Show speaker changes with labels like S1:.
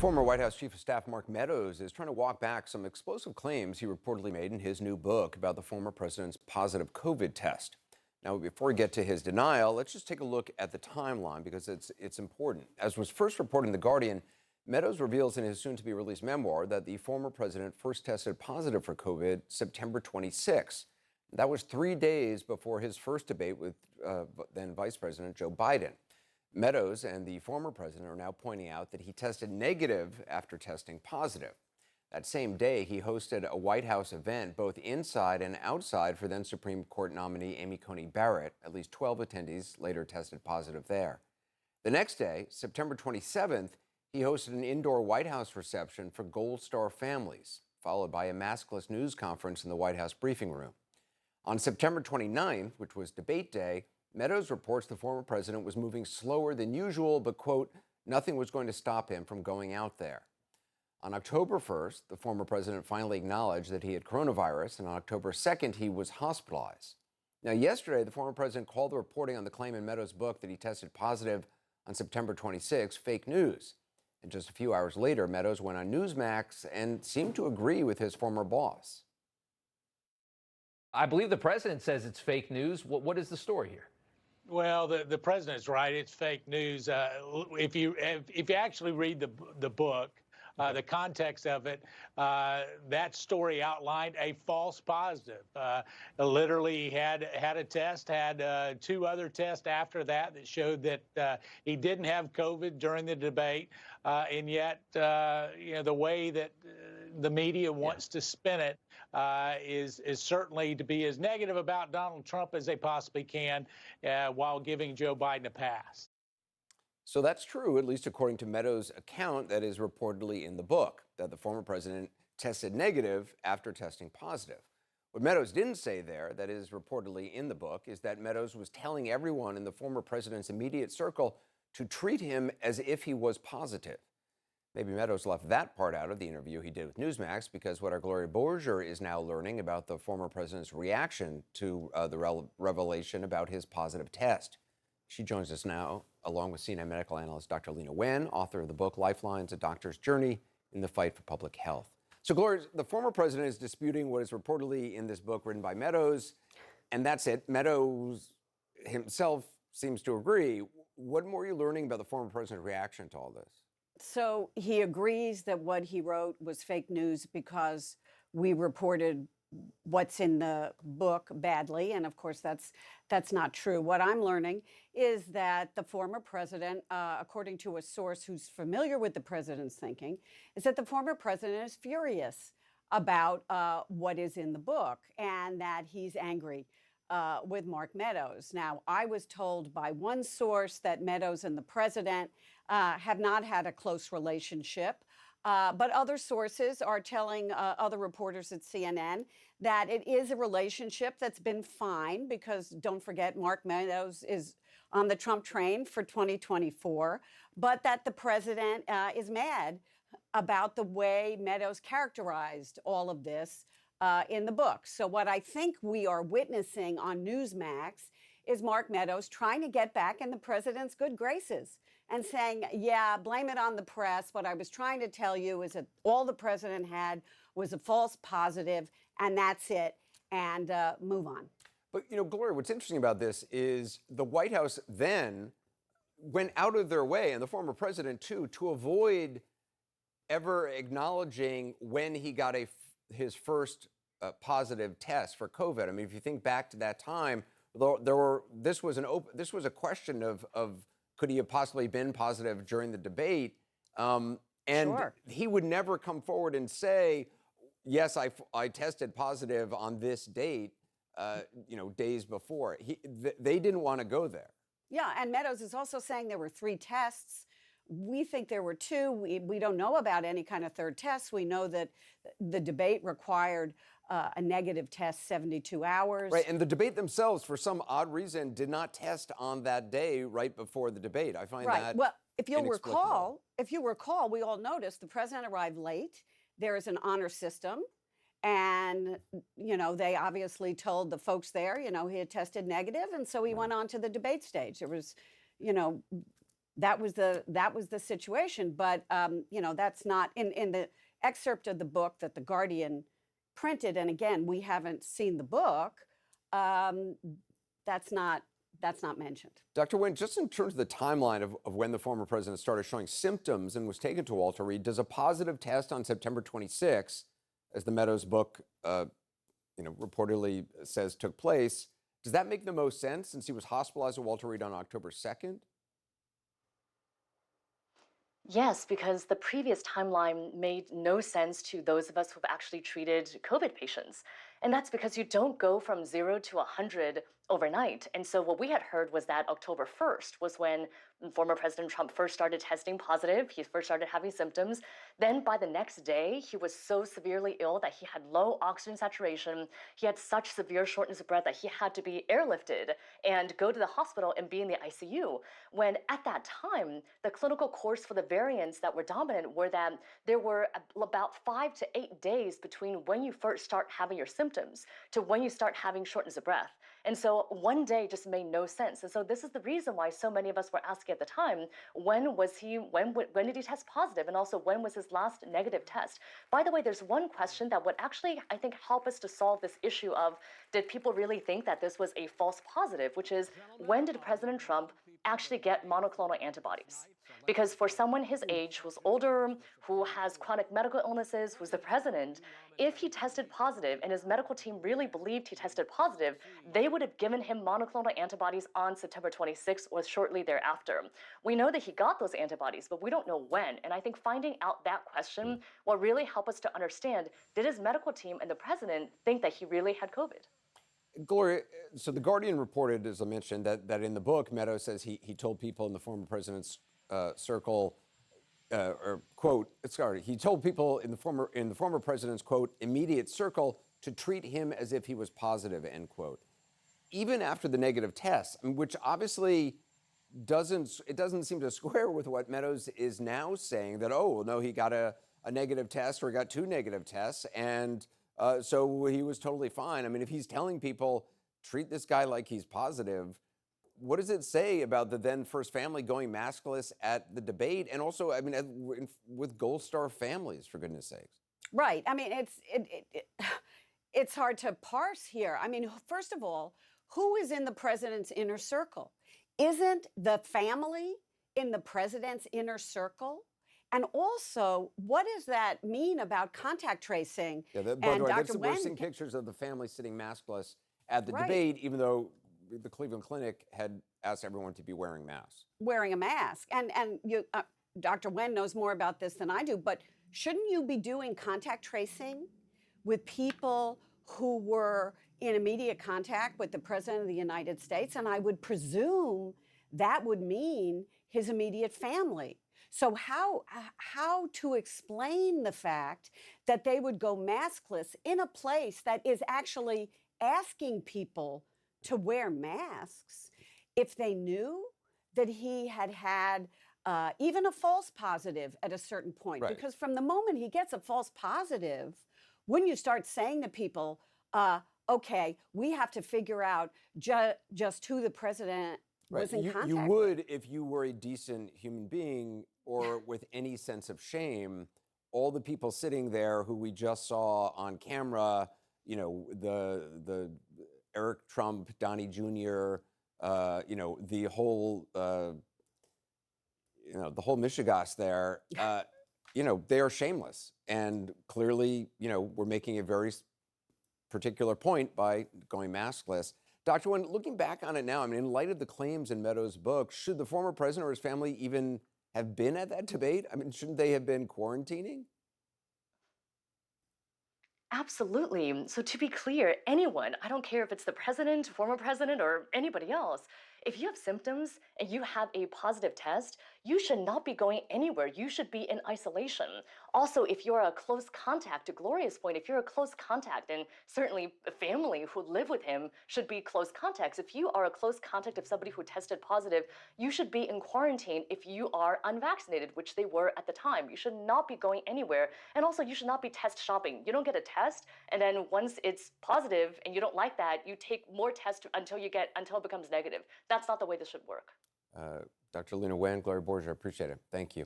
S1: Former White House Chief of Staff Mark Meadows is trying to walk back some explosive claims he reportedly made in his new book about the former president's positive COVID test. Now, before we get to his denial, let's just take a look at the timeline because it's important. As was first reported in The Guardian, Meadows reveals in his soon-to-be-released memoir that the former president first tested positive for COVID September 26. That was 3 days before his first debate with then Vice President Joe Biden. Meadows and the former president are now pointing out that he tested negative after testing positive. That same day, he hosted a White House event, both inside and outside, for then Supreme Court nominee Amy Coney Barrett. At least 12 attendees later tested positive there. The next day, September 27th, he hosted an indoor White House reception for Gold Star families, followed by a maskless news conference in the White House briefing room. On September 29th, which was debate day, Meadows reports the former president was moving slower than usual, but, quote, nothing was going to stop him from going out there. On October 1st, the former president finally acknowledged that he had coronavirus, and on October 2nd, he was hospitalized. Now, yesterday, the former president called the reporting on the claim in Meadows' book that he tested positive on September 26 fake news. And just a few hours later, Meadows went on Newsmax and seemed to agree with his former boss.
S2: I believe the president says it's fake news. What is the story here?
S3: Well, the president's right. It's fake news. If you actually read the book, the context of it, that story outlined a false positive. Literally, he had a test, had 2 other tests after that showed that he didn't have COVID during the debate, and yet, the way that the media wants to spin it is certainly to be as negative about Donald Trump as they possibly can, while giving Joe Biden a pass.
S1: So that's true, at least according to Meadows' account that is reportedly in the book, that the former president tested negative after testing positive. What Meadows didn't say there, that is reportedly in the book, is that Meadows was telling everyone in the former president's immediate circle to treat him as if he was positive. Maybe Meadows left that part out of the interview he did with Newsmax, because what our Gloria Borger is now learning about the former president's reaction to the revelation about his positive test. She joins us now, along with CNN medical analyst Dr. Leana Wen, author of the book Lifelines: A Doctor's Journey in the Fight for Public Health. So, Gloria, the former president is disputing what is reportedly in this book written by Meadows, and that's it. Meadows himself seems to agree. What more are you learning about the former president's reaction to all this?
S4: So he agrees that what he wrote was fake news because we reported what's in the book badly, and of course that's not true. What I'm learning is that the former president, according to a source who's familiar with the president's thinking, is that the former president is furious about what is in the book, and that he's angry with Mark Meadows. Now, I was told by one source that Meadows and the president have not had a close relationship. But other sources are telling other reporters at CNN that it is a relationship that's been fine, because don't forget, Mark Meadows is on the Trump train for 2024, but that the president is mad about the way Meadows characterized all of this in the book. So what I think we are witnessing on Newsmax is Mark Meadows trying to get back in the president's good graces and saying, yeah, blame it on the press. What I was trying to tell you is that all the president had was a false positive, and that's it, and move on.
S1: But, Gloria, what's interesting about this is the White House then went out of their way, and the former president too, to avoid ever acknowledging when he got his first positive test for COVID. I mean, if you think back to that time, this was a question of could he have possibly been positive during the debate, and
S4: Sure.
S1: He would never come forward and say, yes, I tested positive on this date, days before. They didn't want to go there.
S4: Yeah, and Meadows is also saying there were 3 tests. We think there were 2. We don't know about any kind of third test. We know that the debate required a negative test 72 hours.
S1: Right, and the debate themselves, for some odd reason, did not test on that day right before the debate. I find that
S4: Well, if you
S1: inexplicable.
S4: recall, we all noticed the president arrived late. There is an honor system. And, they obviously told the folks there, he had tested negative. And so he went on to the debate stage. There was, that was the situation. But that's not in the excerpt of the book that the Guardian printed. And again, we haven't seen the book. That's not mentioned.
S1: Dr. Wen, just in terms of the timeline of when the former president started showing symptoms and was taken to Walter Reed, does a positive test on September 26, as the Meadows book reportedly says took place, does that make the most sense since he was hospitalized at Walter Reed on October 2nd?
S5: Yes, because the previous timeline made no sense to those of us who've actually treated COVID patients. And that's because you don't go from 0 to 100 overnight. And so what we had heard was that October 1st was when former President Trump first started testing positive. He first started having symptoms. Then by the next day, he was so severely ill that he had low oxygen saturation. He had such severe shortness of breath that he had to be airlifted and go to the hospital and be in the ICU. When at that time, the clinical course for the variants that were dominant were that there were about 5 to 8 days between when you first start having your symptoms to when you start having shortness of breath. And so one day just made no sense. And so this is the reason why so many of us were asking at the time, when did he test positive? And also, when was his last negative test? By the way, there's one question that would actually, I think, help us to solve this issue of, did people really think that this was a false positive, which is, when did President Trump actually get monoclonal antibodies? Because for someone his age, who's older, who has chronic medical illnesses, who's the president, if he tested positive and his medical team really believed he tested positive, they would have given him monoclonal antibodies on September 26th or shortly thereafter. We know that he got those antibodies, but we don't know when. And I think finding out that question will really help us to understand, did his medical team and the president think that he really had COVID?
S1: Gloria, so the Guardian reported, as I mentioned, that in the book, Meadows says he told people in the former president's circle, or quote, sorry, he told people in the former president's, quote, immediate circle to treat him as if he was positive, end quote. Even after the negative test, which obviously doesn't seem to square with what Meadows is now saying, that, oh, well, no, he got a negative test or he got 2 negative tests, and so he was totally fine. I mean, if he's telling people, treat this guy like he's positive, what does it say about the then First Family going maskless at the debate? And also, I mean, with Gold Star families, for goodness sakes.
S4: Right. I mean, it's hard to parse here. I mean, first of all, who is in the president's inner circle? Isn't the family in the president's inner circle? And also, what does that mean about contact tracing?
S1: Yeah, by the way, we're seeing pictures of the family sitting maskless at the debate, even though the Cleveland Clinic had asked everyone to be wearing masks.
S4: Wearing a mask. And you, Dr. Wen knows more about this than I do, but shouldn't you be doing contact tracing with people who were in immediate contact with the President of the United States? And I would presume that would mean his immediate family. So how to explain the fact that they would go maskless in a place that is actually asking people to wear masks if they knew that he had even a false positive at a certain point?
S1: Right.
S4: Because from the moment he gets a false positive, when you start saying to people, okay, we have to figure out just who the president was in contact
S1: You
S4: with.
S1: would, if you were a decent human being or with any sense of shame, all the people sitting there who we just saw on camera, you know, the Eric Trump, Donnie Jr., the whole Michigas there, they are shameless. And clearly, we're making a very particular point by going maskless. Dr. Wen, looking back on it now, I mean, in light of the claims in Meadows' book, should the former president or his family even have been at that debate? I mean, shouldn't they have been quarantining?
S5: Absolutely. So to be clear, anyone, I don't care if it's the president, former president, or anybody else, if you have symptoms and you have a positive test, you should not be going anywhere. You should be in isolation. Also, if you're a close contact, to Gloria's point, if you're a close contact, and certainly a family who live with him should be close contacts. If you are a close contact of somebody who tested positive, you should be in quarantine if you are unvaccinated, which they were at the time. You should not be going anywhere. And also, you should not be test shopping. You don't get a test, and then once it's positive and you don't like that, you take more tests until it becomes negative. That's not the way this should work.
S1: Dr. Lena Wen, Gloria Borger, appreciate it. Thank you.